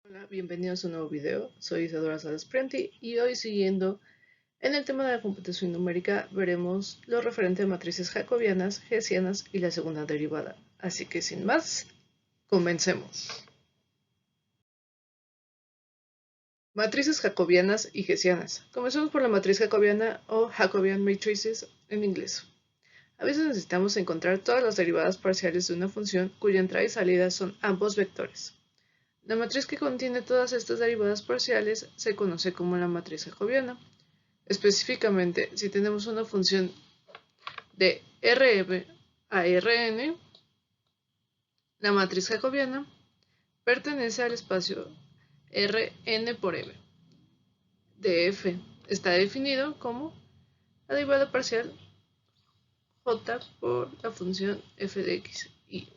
Hola, bienvenidos a un nuevo video. Soy Isadora Salas Prenti y hoy, siguiendo en el tema de la computación numérica, veremos lo referente a matrices jacobianas, hessianas y la segunda derivada. Así que sin más, comencemos. Matrices jacobianas y hessianas. Comencemos por la matriz jacobiana o Jacobian matrices en inglés. A veces necesitamos encontrar todas las derivadas parciales de una función cuya entrada y salida son ambos vectores. La matriz que contiene todas estas derivadas parciales se conoce como la matriz jacobiana. Específicamente, si tenemos una función de Rm a Rn, la matriz jacobiana pertenece al espacio Rn por m de f. Está definido como la derivada parcial j por la función f de x y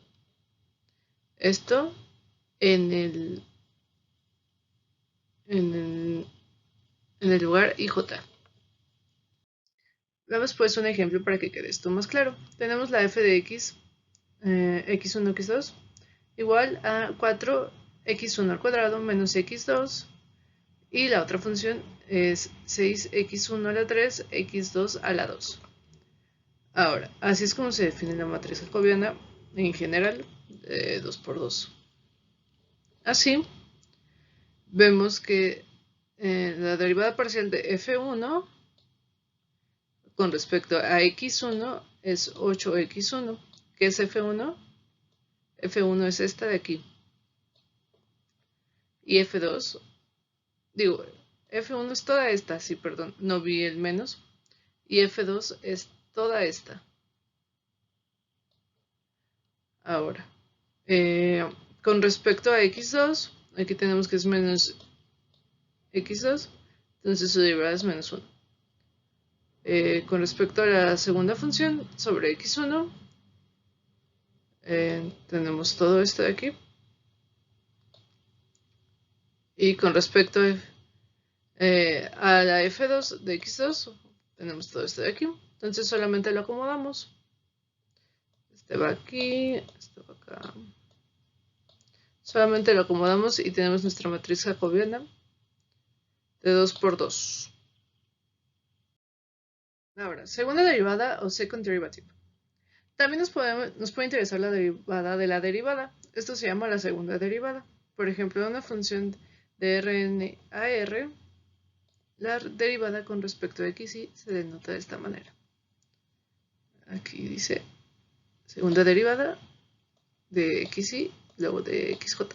esto en el lugar ij. Veamos pues un ejemplo para que quede esto más claro. Tenemos la f de x, x1, x2, igual a 4x1 al cuadrado menos x2, y la otra función es 6x1 a la 3, x2 a la 2. Ahora, así es como se define la matriz jacobiana en general, 2 por 2. Así, vemos que la derivada parcial de f1 con respecto a x1 es 8x1. ¿Qué es f1? F1 es esta de aquí. Y F2, digo, F1 es toda esta, sí, perdón, no vi el menos. Y F2 es toda esta. Ahora, con respecto a x2, aquí tenemos que es menos x2, entonces su derivada es menos 1. Con respecto a la segunda función sobre x1, tenemos todo esto de aquí. Y con respecto a la f2 de x2, tenemos todo esto de aquí. Entonces solamente lo acomodamos. Este va aquí, este va acá. Solamente lo acomodamos y tenemos nuestra matriz jacobiana de 2 por 2. Ahora, segunda derivada o second derivative. También nos puede interesar la derivada de la derivada. Esto se llama la segunda derivada. Por ejemplo, una función de Rn a R, la derivada con respecto a x y se denota de esta manera. Aquí dice segunda derivada de xy, luego de xj.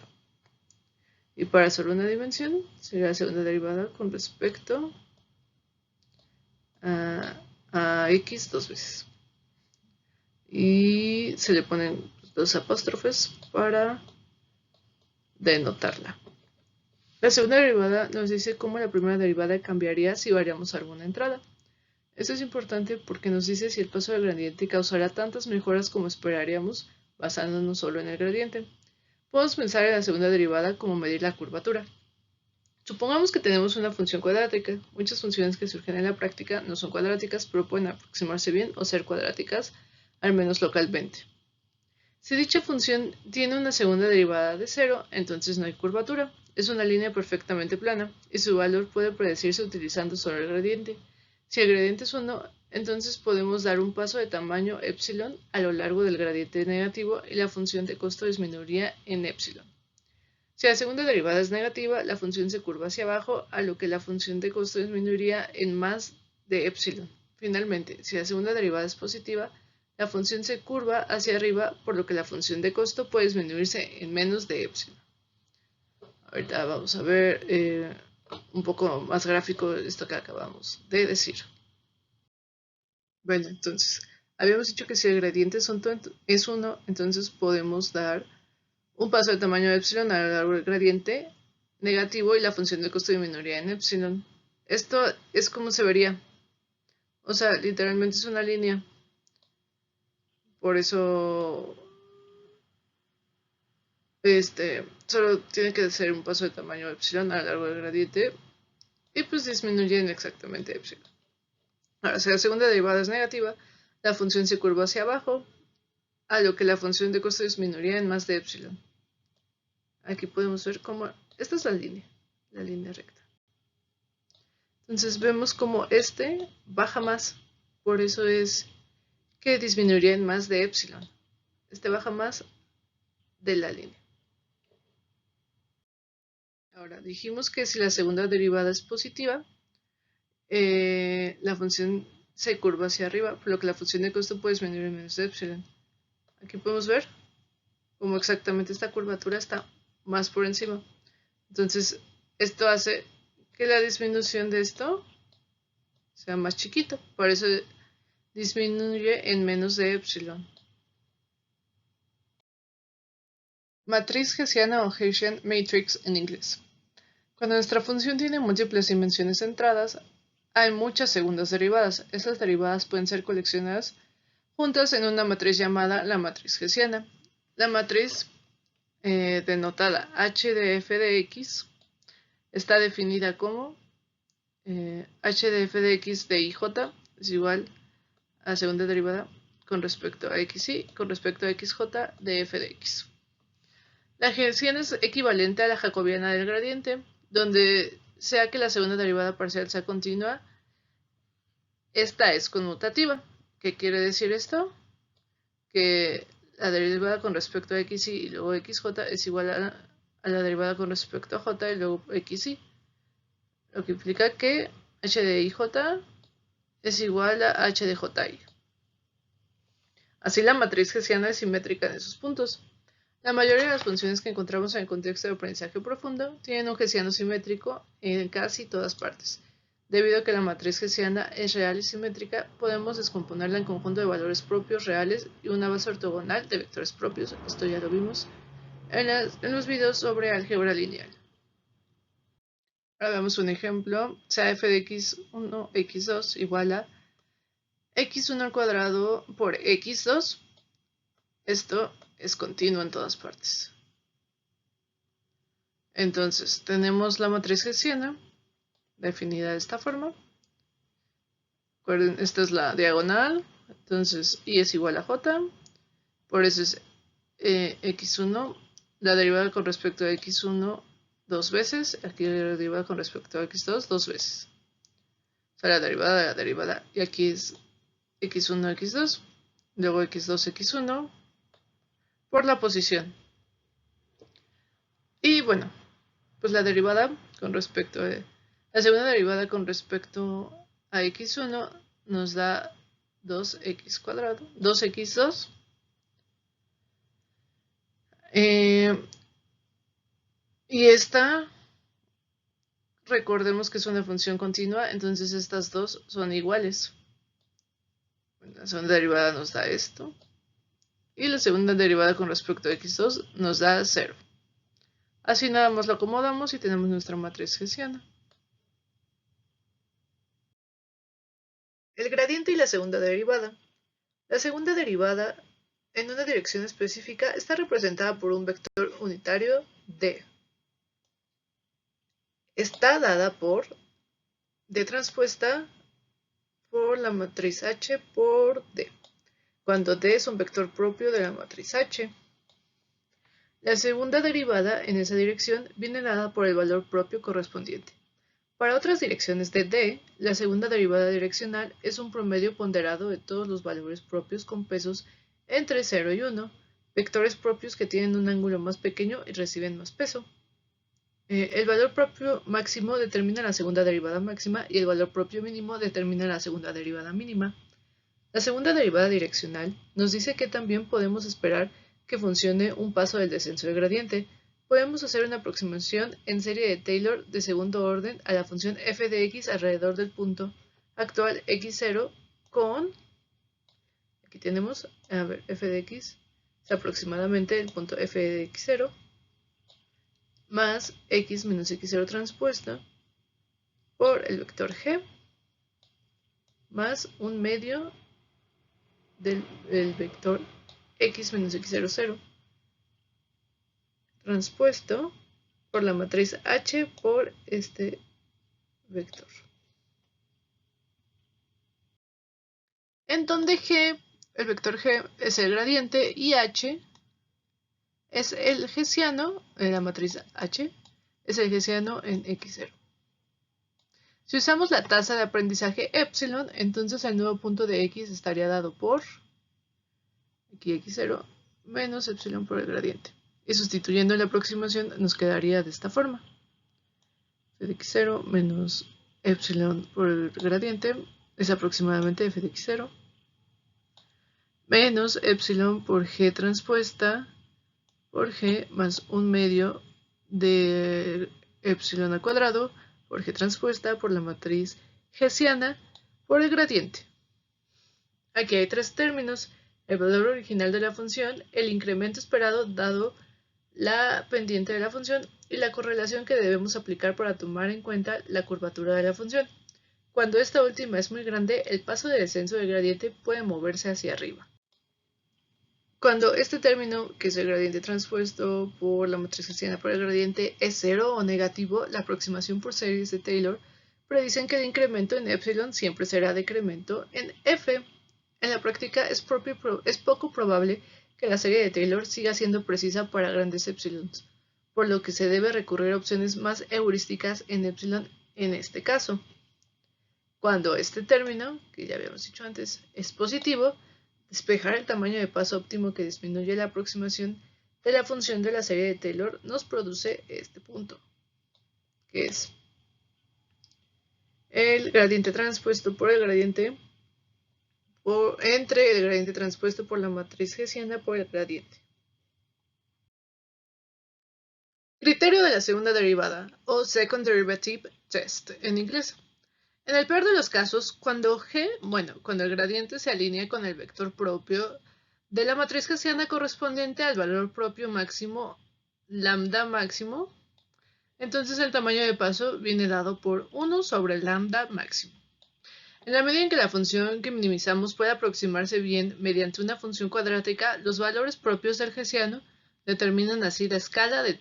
Y para solo una dimensión sería la segunda derivada con respecto a x dos veces. Y se le ponen dos apóstrofes para denotarla. La segunda derivada nos dice cómo la primera derivada cambiaría si variamos alguna entrada. Esto es importante porque nos dice si el paso del gradiente causará tantas mejoras como esperaríamos basándonos solo en el gradiente. Podemos pensar en la segunda derivada como medir la curvatura. Supongamos que tenemos una función cuadrática. Muchas funciones que surgen en la práctica no son cuadráticas, pero pueden aproximarse bien o ser cuadráticas, al menos localmente. Si dicha función tiene una segunda derivada de 0, entonces no hay curvatura. Es una línea perfectamente plana y su valor puede predecirse utilizando solo el gradiente. Si el gradiente es 1, entonces podemos dar un paso de tamaño epsilon a lo largo del gradiente negativo y la función de costo disminuiría en epsilon. Si la segunda derivada es negativa, la función se curva hacia abajo, a lo que la función de costo disminuiría en más de epsilon. Finalmente, si la segunda derivada es positiva, la función se curva hacia arriba, por lo que la función de costo puede disminuirse en menos de epsilon. Ahorita vamos a ver un poco más gráfico esto que acabamos de decir. Bueno, entonces, habíamos dicho que si el gradiente es 1, entonces podemos dar un paso de tamaño epsilon a lo largo del gradiente negativo y la función de costo disminuiría en epsilon. Esto es como se vería. O sea, literalmente es una línea. Por eso, solo tiene que ser un paso de tamaño epsilon a lo largo del gradiente y pues disminuye en exactamente epsilon. Ahora, si la segunda derivada es negativa, la función se curva hacia abajo, a lo que la función de costo disminuiría en más de epsilon. Aquí podemos ver cómo esta es la línea recta. Entonces vemos como este baja más, por eso es que disminuiría en más de epsilon. Este baja más de la línea. Ahora dijimos que si la segunda derivada es positiva, la función se curva hacia arriba, por lo que la función de costo puede disminuir en menos de epsilon. Aquí podemos ver cómo exactamente esta curvatura está más por encima. Entonces, esto hace que la disminución de esto sea más chiquito. Por eso disminuye en menos de epsilon. Matriz Hessiana o Hessian matrix en inglés. Cuando nuestra función tiene múltiples dimensiones centradas, hay muchas segundas derivadas. Estas derivadas pueden ser coleccionadas juntas en una matriz llamada la matriz Hessiana. La matriz denotada h de f de x está definida como h de f de x de ij es igual a segunda derivada con respecto a xy con respecto a xj de f de x. La Hessiana es equivalente a la jacobiana del gradiente, donde sea que la segunda derivada parcial sea continua, esta es conmutativa. ¿Qué quiere decir esto? Que la derivada con respecto a xy y luego xj es igual a la derivada con respecto a j y luego xy, lo que implica que h de ij es igual a h de ji. Así la matriz hessiana es simétrica en esos puntos. La mayoría de las funciones que encontramos en el contexto de aprendizaje profundo tienen un hessiano simétrico en casi todas partes. Debido a que la matriz hessiana es real y simétrica, podemos descomponerla en conjunto de valores propios reales y una base ortogonal de vectores propios. Esto ya lo vimos en los videos sobre álgebra lineal. Ahora veamos un ejemplo. Sea f de x1, x2 igual a x1 al cuadrado por x2. Esto es continuo en todas partes. Entonces, tenemos la matriz hessiana definida de esta forma. Recuerden, esta es la diagonal. Entonces, y es igual a j. Por eso es x1, la derivada con respecto a x1 dos veces. Aquí la derivada con respecto a x2 dos veces. O sea, la derivada de la derivada. Y aquí es x1, x2. Luego x2, x1. Por la posición. Y bueno, pues la derivada con respecto a la segunda derivada con respecto a x1 nos da 2x cuadrado, 2x2. Y esta, recordemos que es una función continua, entonces estas dos son iguales. La segunda derivada nos da esto. Y la segunda derivada con respecto a x2 nos da 0. Así nada más lo acomodamos y tenemos nuestra matriz hessiana. El gradiente y la segunda derivada. La segunda derivada en una dirección específica está representada por un vector unitario d. Está dada por d transpuesta por la matriz H por d, cuando d es un vector propio de la matriz H. La segunda derivada en esa dirección viene dada por el valor propio correspondiente. Para otras direcciones de d, la segunda derivada direccional es un promedio ponderado de todos los valores propios con pesos entre 0 y 1, vectores propios que tienen un ángulo más pequeño y reciben más peso. El valor propio máximo determina la segunda derivada máxima y el valor propio mínimo determina la segunda derivada mínima. La segunda derivada direccional nos dice que también podemos esperar que funcione un paso del descenso del gradiente. Podemos hacer una aproximación en serie de Taylor de segundo orden a la función f de x alrededor del punto actual x0 con, aquí tenemos, f de x es aproximadamente el punto f de x0 más x menos x0 transpuesta por el vector g más un medio del vector x menos x0, 0 transpuesto por la matriz H por este vector. En donde G, el vector G es el gradiente y H es el hessiano, en la matriz H, es el hessiano en x0. Si usamos la tasa de aprendizaje epsilon, entonces el nuevo punto de x estaría dado por aquí x0 menos epsilon por el gradiente. Y sustituyendo la aproximación nos quedaría de esta forma. F de x0 menos epsilon por el gradiente es aproximadamente f de x0 menos epsilon por g transpuesta por g más 1/2 de epsilon al cuadrado por g transpuesta por la matriz hessiana por el gradiente. Aquí hay tres términos: el valor original de la función, el incremento esperado dado la pendiente de la función y la correlación que debemos aplicar para tomar en cuenta la curvatura de la función. Cuando esta última es muy grande, el paso de descenso del gradiente puede moverse hacia arriba. Cuando este término, que es el gradiente transpuesto por la matriz hessiana por el gradiente, es cero o negativo, la aproximación por series de Taylor predicen que el incremento en epsilon siempre será decremento en f. En la práctica es poco probable que la serie de Taylor siga siendo precisa para grandes epsilons, por lo que se debe recurrir a opciones más heurísticas en epsilon en este caso. Cuando este término, que ya habíamos dicho antes, es positivo, despejar el tamaño de paso óptimo que disminuye la aproximación de la función de la serie de Taylor nos produce este punto, que es el gradiente transpuesto por el gradiente entre el gradiente transpuesto por la matriz hessiana por el gradiente. Criterio de la segunda derivada, o Second Derivative Test en inglés. En el peor de los casos, cuando el gradiente se alinea con el vector propio de la matriz hessiana correspondiente al valor propio máximo, lambda máximo, entonces el tamaño de paso viene dado por 1 sobre lambda máximo. En la medida en que la función que minimizamos puede aproximarse bien mediante una función cuadrática, los valores propios del hessiano determinan así la escala de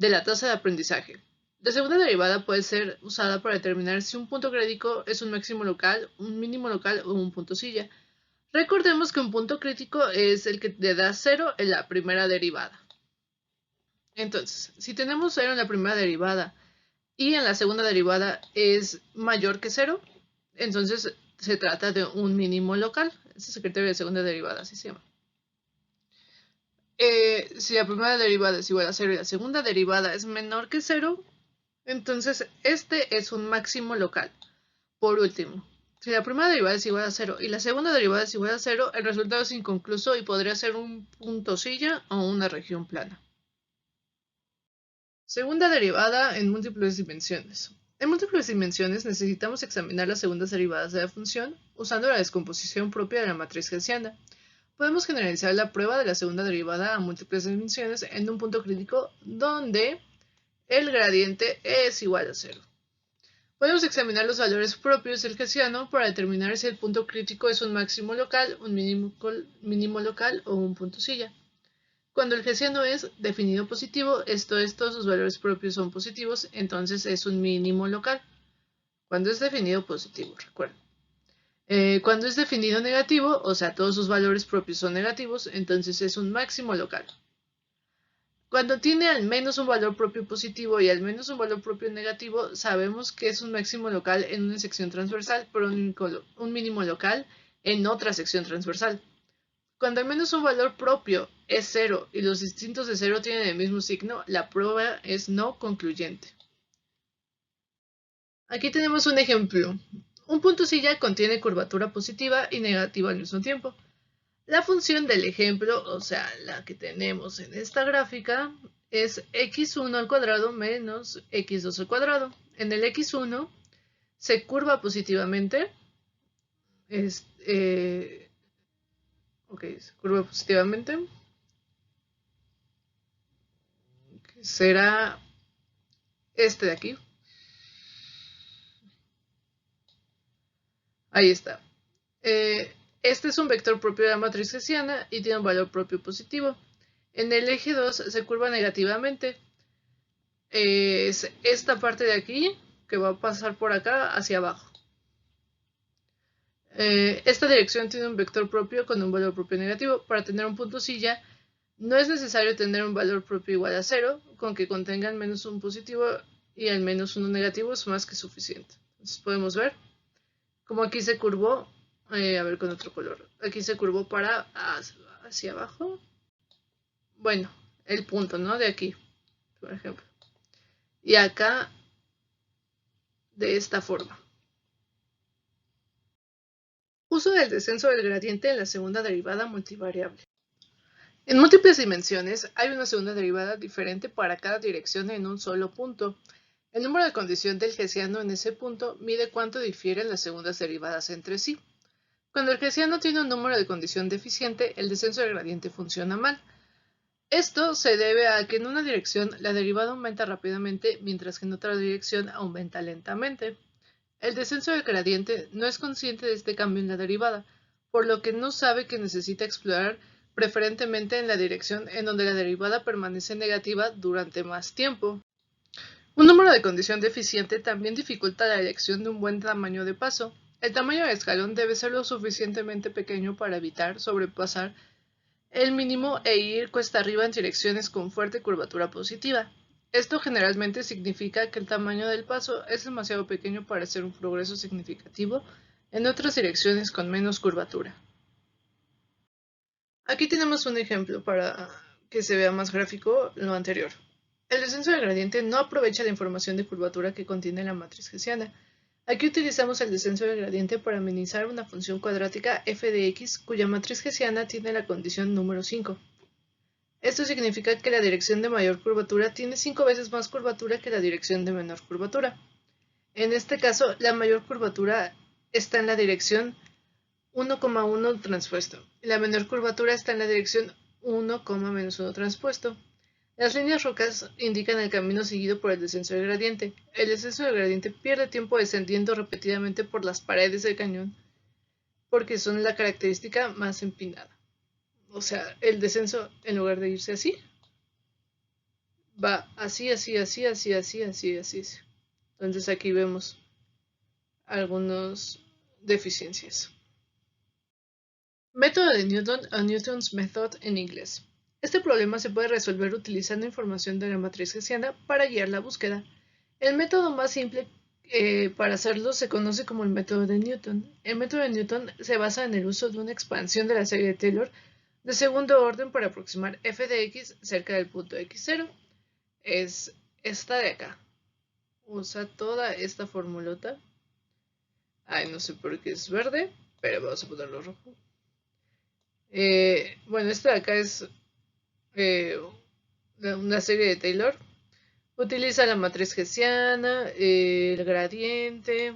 la tasa de aprendizaje. La segunda derivada puede ser usada para determinar si un punto crítico es un máximo local, un mínimo local o un punto silla. Recordemos que un punto crítico es el que le da 0 en la primera derivada. Entonces, si tenemos 0 en la primera derivada y en la segunda derivada es mayor que 0, entonces se trata de un mínimo local. Este es el criterio de segunda derivada, así se llama. Si la primera derivada es igual a 0 y la segunda derivada es menor que 0, entonces este es un máximo local. Por último, si la primera derivada es igual a 0 y la segunda derivada es igual a 0, el resultado es inconcluso y podría ser un punto silla o una región plana. Segunda derivada en múltiples dimensiones. En múltiples dimensiones necesitamos examinar las segundas derivadas de la función usando la descomposición propia de la matriz hessiana. Podemos generalizar la prueba de la segunda derivada a múltiples dimensiones en un punto crítico donde el gradiente es igual a 0. Podemos examinar los valores propios del hessiano para determinar si el punto crítico es un máximo local, un mínimo local o un punto silla. Cuando el hessiano es definido positivo, esto es, todos sus valores propios son positivos, entonces es un mínimo local. Cuando es definido positivo, recuerden. Cuando es definido negativo, o sea, todos sus valores propios son negativos, entonces es un máximo local. Cuando tiene al menos un valor propio positivo y al menos un valor propio negativo, sabemos que es un máximo local en una sección transversal, pero un mínimo local en otra sección transversal. Cuando al menos un valor propio es 0 y los distintos de 0 tienen el mismo signo, la prueba es no concluyente. Aquí tenemos un ejemplo. Un punto silla contiene curvatura positiva y negativa al mismo tiempo. La función del ejemplo, o sea, la que tenemos en esta gráfica, es x1 al cuadrado menos x2 al cuadrado. En el x1 se curva positivamente. Se curva positivamente. Será este de aquí. Ahí está. Este es un vector propio de la matriz hessiana y tiene un valor propio positivo. En el eje 2 se curva negativamente. Es esta parte de aquí que va a pasar por acá hacia abajo. Esta dirección tiene un vector propio con un valor propio negativo. Para tener un punto silla No es necesario tener un valor propio igual a 0, con que contengan menos un positivo y al menos uno negativo es más que suficiente. Entonces podemos ver como aquí se curvó, a ver con otro color, aquí se curvó para hacia abajo. Bueno, el punto, ¿no? De aquí, por ejemplo. Y acá, de esta forma. Uso del descenso del gradiente en la segunda derivada multivariable. En múltiples dimensiones hay una segunda derivada diferente para cada dirección en un solo punto. El número de condición del hessiano en ese punto mide cuánto difieren las segundas derivadas entre sí. Cuando el hessiano tiene un número de condición deficiente, el descenso del gradiente funciona mal. Esto se debe a que en una dirección la derivada aumenta rápidamente, mientras que en otra dirección aumenta lentamente. El descenso del gradiente no es consciente de este cambio en la derivada, por lo que no sabe que necesita explorar preferentemente en la dirección en donde la derivada permanece negativa durante más tiempo. Un número de condición deficiente también dificulta la elección de un buen tamaño de paso. El tamaño del escalón debe ser lo suficientemente pequeño para evitar sobrepasar el mínimo e ir cuesta arriba en direcciones con fuerte curvatura positiva. Esto generalmente significa que el tamaño del paso es demasiado pequeño para hacer un progreso significativo en otras direcciones con menos curvatura. Aquí tenemos un ejemplo para que se vea más gráfico lo anterior. El descenso del gradiente no aprovecha la información de curvatura que contiene la matriz hessiana. Aquí utilizamos el descenso del gradiente para minimizar una función cuadrática f de x cuya matriz hessiana tiene la condición número 5. Esto significa que la dirección de mayor curvatura tiene 5 veces más curvatura que la dirección de menor curvatura. En este caso, la mayor curvatura está en la dirección 1,1 transpuesto y la menor curvatura está en la dirección 1,-1 transpuesto. Las líneas rojas indican el camino seguido por el descenso del gradiente. El descenso del gradiente pierde tiempo descendiendo repetidamente por las paredes del cañón porque son la característica más empinada. O sea, el descenso, en lugar de irse así, va así. Entonces aquí vemos algunas deficiencias. Método de Newton o Newton's Method en inglés. Este problema se puede resolver utilizando información de la matriz hessiana para guiar la búsqueda. El método más simple para hacerlo se conoce como el método de Newton. El método de Newton se basa en el uso de una expansión de la serie de Taylor de segundo orden para aproximar f de x cerca del punto x0. Es esta de acá. Usa toda esta formulota. Ay, no sé por qué es verde, pero vamos a ponerlo rojo. Bueno, esta de acá es una serie de Taylor. Utiliza la matriz hessiana, el gradiente.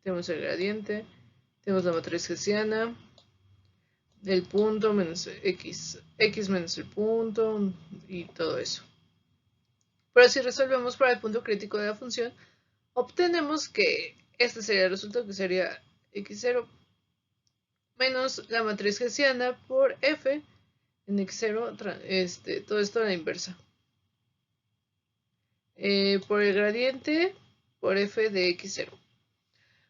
Tenemos el gradiente. Tenemos la matriz hessiana. El punto menos x menos el punto y todo eso. Pero si resolvemos para el punto crítico de la función, obtenemos que este sería el resultado, que sería x0 menos la matriz hessiana por f en x0, todo esto a la inversa. Por el gradiente por f de x0.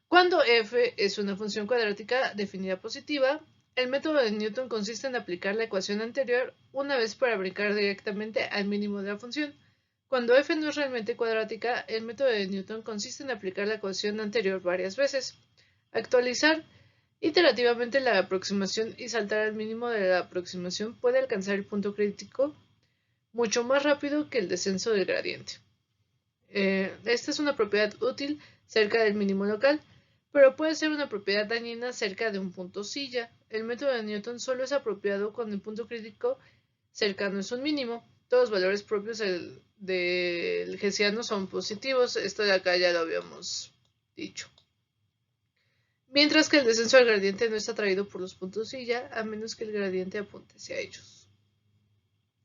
Cuando f es una función cuadrática definida positiva, el método de Newton consiste en aplicar la ecuación anterior una vez para brincar directamente al mínimo de la función. Cuando f no es realmente cuadrática, el método de Newton consiste en aplicar la ecuación anterior varias veces, actualizar iterativamente la aproximación y saltar al mínimo de la aproximación puede alcanzar el punto crítico mucho más rápido que el descenso del gradiente. Esta es una propiedad útil cerca del mínimo local, pero puede ser una propiedad dañina cerca de un punto silla. El método de Newton solo es apropiado cuando el punto crítico cercano es un mínimo. Todos los valores propios del hessiano son positivos. Esto de acá ya lo habíamos dicho. Mientras que el descenso del gradiente no está atraído por los puntos silla, a menos que el gradiente apunte hacia ellos.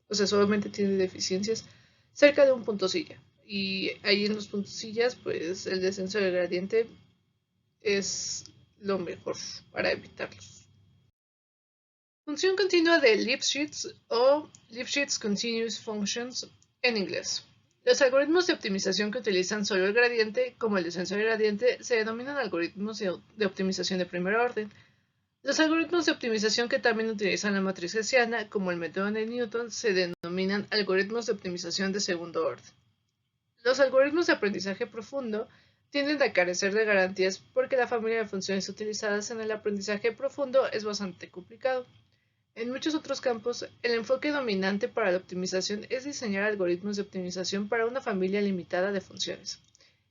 O sea, solamente tiene deficiencias cerca de un punto silla. Y ahí en los puntos sillas, pues el descenso del gradiente es lo mejor para evitarlos. Función continua de Lipschitz o Lipschitz Continuous Functions en inglés. Los algoritmos de optimización que utilizan solo el gradiente, como el descenso del gradiente, se denominan algoritmos de optimización de primer orden. Los algoritmos de optimización que también utilizan la matriz hessiana, como el método de Newton, se denominan algoritmos de optimización de segundo orden. Los algoritmos de aprendizaje profundo tienden a carecer de garantías porque la familia de funciones utilizadas en el aprendizaje profundo es bastante complicado. En muchos otros campos, el enfoque dominante para la optimización es diseñar algoritmos de optimización para una familia limitada de funciones.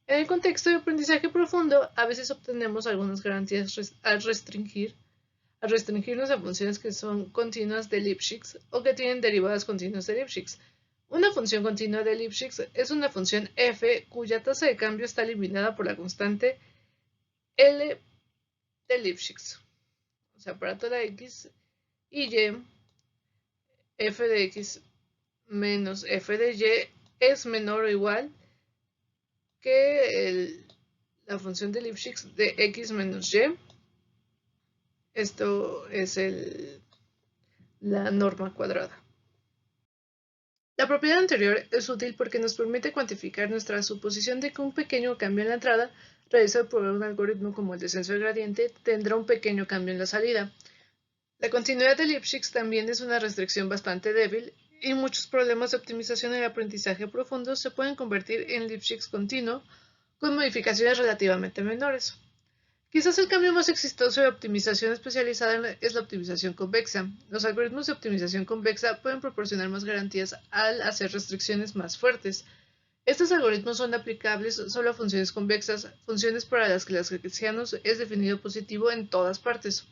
En el contexto de aprendizaje profundo, a veces obtenemos algunas garantías al restringirnos a funciones que son continuas de Lipschitz o que tienen derivadas continuas de Lipschitz. Una función continua de Lipschitz es una función f cuya tasa de cambio está eliminada por la constante L de Lipschitz. O sea, para toda x y y, f de x menos f de y es menor o igual que la función de Lipschitz de x menos y. Esto es la norma cuadrada. La propiedad anterior es útil porque nos permite cuantificar nuestra suposición de que un pequeño cambio en la entrada, realizado por un algoritmo como el descenso del gradiente, tendrá un pequeño cambio en la salida. La continuidad de Lipschitz también es una restricción bastante débil y muchos problemas de optimización en el aprendizaje profundo se pueden convertir en Lipschitz continuo con modificaciones relativamente menores. Quizás el cambio más exitoso de optimización especializada es la optimización convexa. Los algoritmos de optimización convexa pueden proporcionar más garantías al hacer restricciones más fuertes. Estos algoritmos son aplicables solo a funciones convexas, funciones para las que los hessianos es definido positivo en todas partes.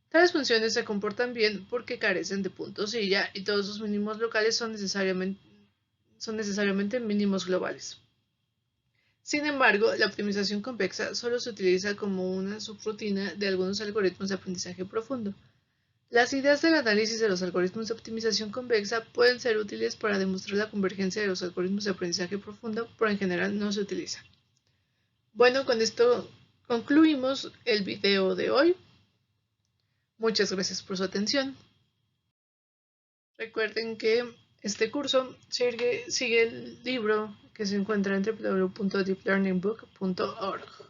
Tales funciones se comportan bien porque carecen de puntos silla y todos sus mínimos locales son necesariamente mínimos globales. Sin embargo, la optimización convexa solo se utiliza como una subrutina de algunos algoritmos de aprendizaje profundo. Las ideas del análisis de los algoritmos de optimización convexa pueden ser útiles para demostrar la convergencia de los algoritmos de aprendizaje profundo, pero en general no se utiliza. Bueno, con esto concluimos el video de hoy. Muchas gracias por su atención. Recuerden que este curso sigue el libro que se encuentra en www.deeplearningbook.org.